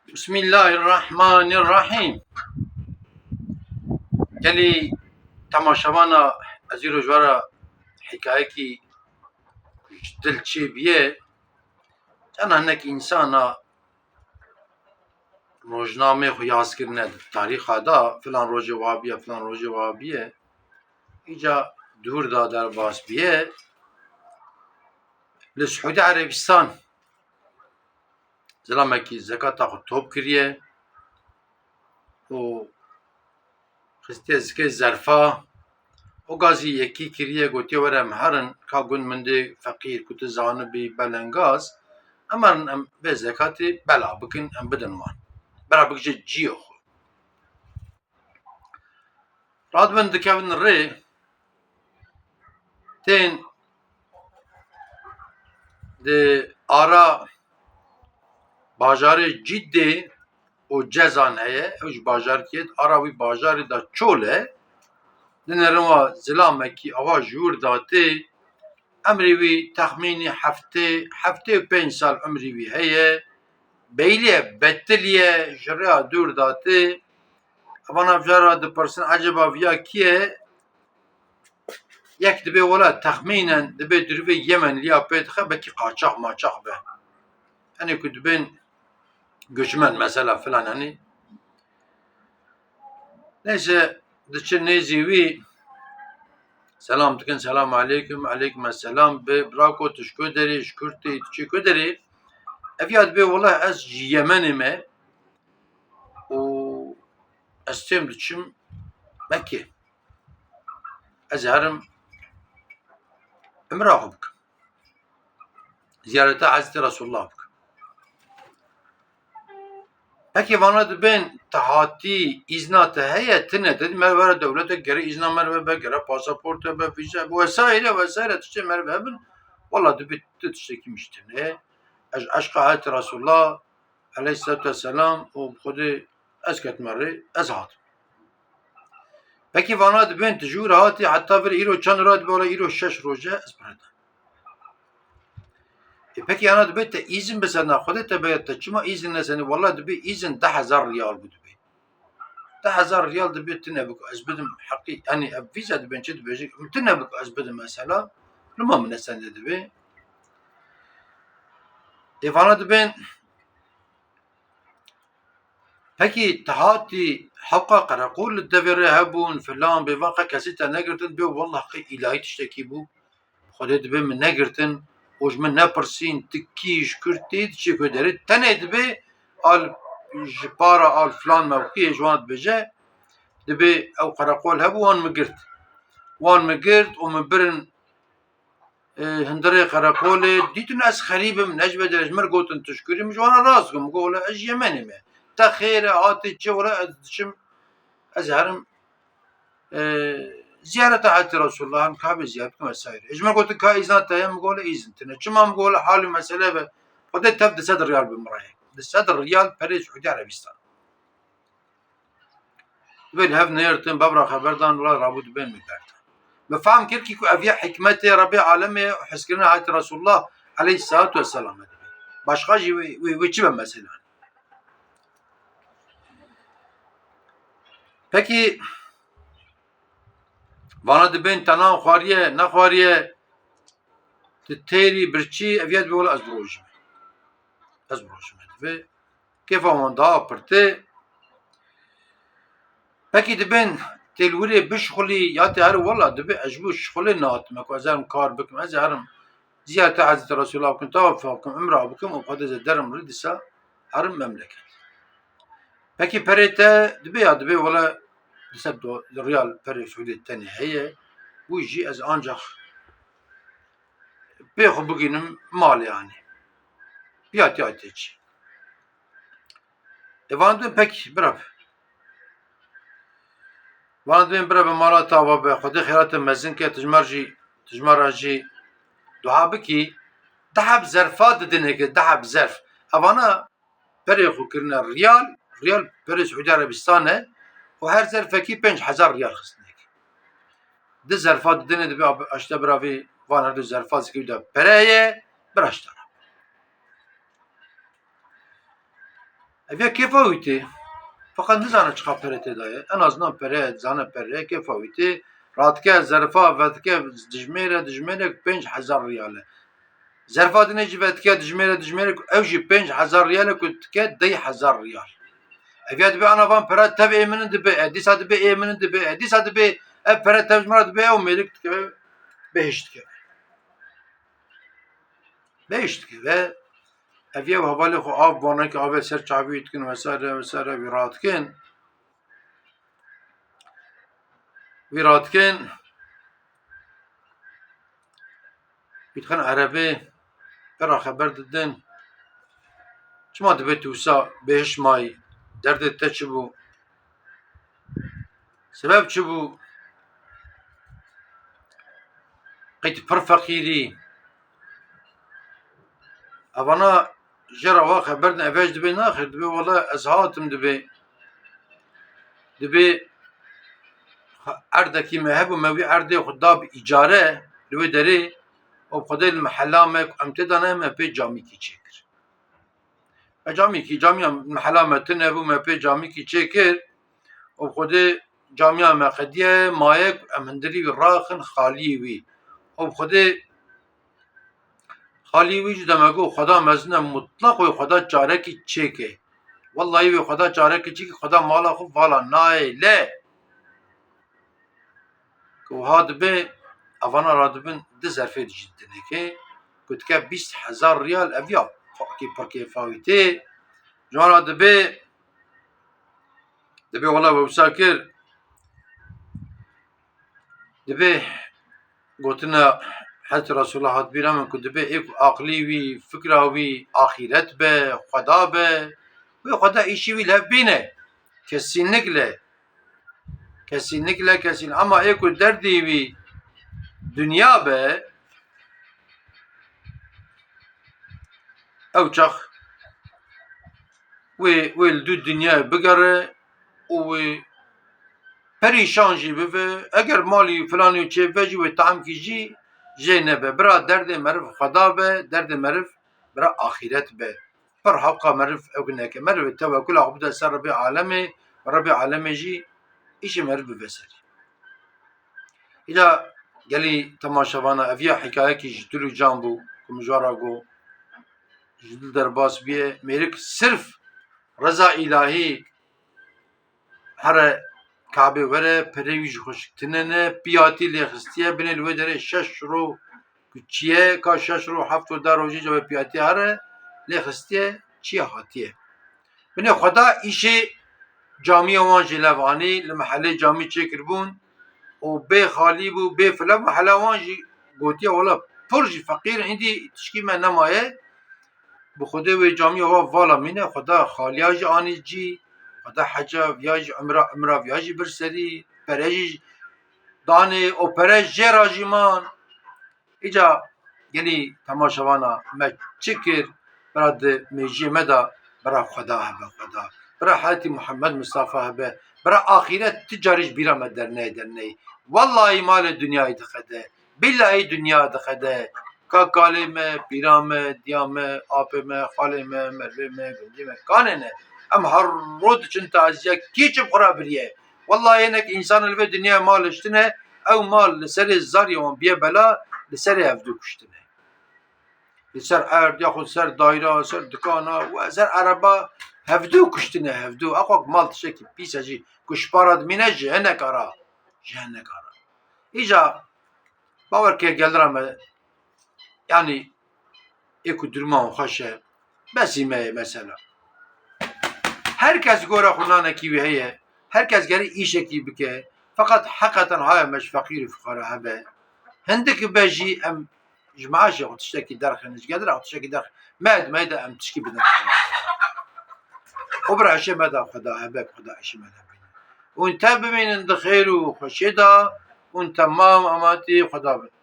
Bismillahirrahmanirrahim. Gelî temaşavana ez ê rojvara hikayekî dil çêbiye çend hinek însana rojnamê xwe yazkirine di tarîxa da filan rojê wabiye filan rojê wabiye îca dûr da derbas biye li Suudi Erebistan zilamekî zekata xwe top kiriye û xistiye zikê zerfa o gazî yekî kiriye gotiye were em herin ka gund min dê feqîr ku tu zanibî belengaz em herin em vê zekatê bela bikin em bidin wan bera bikije ciyê xwe radibin dikevin rê tên di ara bajarê Ciddê û Cezan heye ew ji bajarkî ye ara wî bajarê de çol e di nêrîna zilamekî ava ji wir datê emrê wî texmînî heftê û pênc sal emrê wî heye bêyliye betiliye ji rêya dûr datê evan hevjara dipirsin eceba viya kî ye yek dibe wela texmînen dibe di rivê Yemenliya pê dixe belkî qaçax maçax be henê ku dibên göçmen mesela filan henê neyse diçin nêzî wî selam dikin selam aleyküm aleyküm esselam bi brako tu ji ku derê ji Kurtê tu çi ku derê eviya dibe wela ez ji Yemenê me û ez têm diçim Mekke ez ê herim umra xwe bikim ziyareta Hazreti Resulullah bikim pekî vana dibên tihatî îzna te heye tune te me were dewletek gerê îzna me re be gerê pasaport be vîze vesaire tiştê me re hebin wela dibe tu tiştekî miş tune ez eşqa Hazreti Resulullah aleyhisselatu vesselam û xwedê ez ketime rê ez hatim pekî vana dibên tu ji wir hatî heta vir îro çend roj dibe wela îro 6 roj e ez biredem pekî hena dibe te îzin bisena xwedê te bêje te çima îzin nesenî wela dibe îzin 10,000 riyal bû dibe 10,000 riyal dibe tune bike ez bidim heqî henî ev vîza dibên çi dibêjin tune bike ez bidim mesela lima min nesendê dibe vana dibên pekî tihatî heqa qereqûl li devê re hebûn filan bêvan qe kesî te negirtin bê wela qe îlahî tiştekî bû xwedê dibe min negirtin û ji min nepirsîn tu kî ji Kurtê tu çi ku derê tenê dibe al ji para al filan mewqiyê ji wan dibêje dibe ew qereqol hebû wan min girt û min birin hindirê qereqolê dîtin ez xerîbim necbê de ji min re gotin tu ji Kurtî min ji wan re rast bûm min got wela ez ji Yemenê me te xêr e hatî çi wela ez diçim ez ê herim ziyareta Hazreti Resulullah'ın Kabe ziyaretim vesaire. Ecme gotin ka îzna te heye min got wela îzin tune çima min got wela halî mesele ve xwedê tev 200 riyal bi min re ye 200 riyal perê Suudi Erebistan dibe li hev nêrtin bevra xeberdan wela rabû dibên min berdan me fehm kirkî ku ev ya hikmetê Rabê alemê û hezkirina Hazreti Resulullah aleyhisselatu vesselam dibe başka jî wê çi be mesela pekî vana dibên tenan xwariye nexwariye tu têrî birçî ev ya dibe wela ez birojim dibe kêfa wan daha pirtê pekî dibên têlwîrê bişixulî ya te herî wela dibe ez ji bo şixulê nehatime ku ez herim kar bikim ez ê herim ziyareta Hazreti Resulullah bikim tawaf bikim umra bikim û xwedê zê derim rê dîsa herim memleket pekî perê te dibe ya dibe wela 200 riyal perê Suudî tenê heye wî jî ez ancak pê xwe bigînim mal yani piyatî çi vana dibên pek birav vana dibên birevê mala te ava be xwedê xêratê mezin ke tijmara jî duha bikî deheb zerfa didin hêkê deheb zerf evana perê xwe kirine riyal perê Suudi Erebistan e û her zerfekî 5,000 riyal xistin hêkê di zerfa didinê dibe eşte biravî van her du zerfa zikî de pere heye bir eştera Evye kefaviti. Fakat ne zana çıka perete daye. En azından pere, zana pere kefaviti. Ratke zerfa vetke dijmere 5000 riyale. Zerfa dineci vetke dijmere evji 5000 riyale kutke 10,000 riyal. Evye dibe anavan pere tev eminin dibe. Disa dibe eminin dibe. Disa dibe ev pere tevcmara dibe ev melik tike. Behiş tike. Behiş tike ve evye havale xo av bana ki ave ser çavi itkin vesaire vesaire viratkin. Viratkin bitkan Arabi pera haber dedin. Çima dibe tusa behiş may derdi te çibu. Sebep çibu qit per fakiri. Avana jera va haber ne evej dibe naxir dibe valla ezhatim dibe. Dibe erdeki mehebu mevi erde xudda icare dibe deri o khudel mahallame amtedana me pe cami ki çekir. Cami ki camia mahallametin ebu me pe cami ki çekir. O khude camia me qediye mayek amendiri raxin khaliwi. O khude khaliwi demego khuda mezne mutlak ve khuda çare ki çeke. Vallahi ve khuda çare ki çeke khuda mala khu vala naile. Ku had be avana radbin de zerfe ciddine ki kutke 20,000 riyal evya ki parke favite jana dibe valla wewsakir dibe gotina Hazreti Resulullah hat biramen ku dibe ek akli vi fikra vi ahiret be Xuda be ve Xuda işi vi lev bine kesinlikle ama ek derdi vi dünya be ev çak ve dünya bigare ve perişan jî ve eger malî filanî çêvecî ve tam kîjî jê nebe bira derdê meriv Xuda be derdê meriv bira ahiret be per heqa meriv ew neke meriv tevekkûl xwe bide ser Rebbê alemê jî îşê meriv bibe serî. Îca gelî temaşevana ev ya hikayekî ji dil û can bû ku min jwara got ji dil derbas bûye mêrik sirf reza îlahî here Kabe vere perê wî ji xweşiktinê piyatî lêxistiye binê li wê derê 6 roj çiye ka 6 roj 7 rojî cewê piyatî here lêxistiye çiye hatiye. Binê Xuda îşê camiya wan jî lev anî li mehellê camî çêkiribûn û bê xalî bû bê filev mehella wan jî gotiye wala pir jî feqîr hîndî tişkî me nemaye bi Xwedê wê camiya wa vala mîne Xuda xaliya jî anî cî Xuda heca viya jî imra viya jî bir serî pere jî danê o pere jêra jî man. Îca gelî temaşevana me çi kir bira di mêjiyê me de bira Xuda hebe Xuda bira Hazretî Muhammed Mustafa hebe bira ahiret ti carî ji bîra me derneyê vallahi malê dünyayê dixede billahi dünya dixede ka kalê me pîra me diya me apê me xalê me mervê me gundî me kanê ne em her roj diçin taziye kî çi xura biriye vallahi hinek însan li vê dünyayê mal hiştine ew mal li serê zariyê wan biye bela li serê hevdû kuştine li ser erd yaxud ser dayra ser dikana we ser araba hevdû kuştine hevdû axwek mal tiştekî pîs e jî ku ji para dimîne ji hinek ara îca bawer ke gelira me yani êku durma wan xweş e besî me ye mesela herkes gora xwe nanekî wî heye herkes gerî îşekî bike feqet heqeten haya me ji feqîr û fuqara hebe hindik be jî em ji maaşê xwe tiştekî derxin ji gelira xwe tiştekî derxin me de em tişkî bidin o bira hişê me de Xuda hebe Xuda hişê me de bîne hûn te bimînin di xêr û xweşê de hûn temam amatî Xuda bin.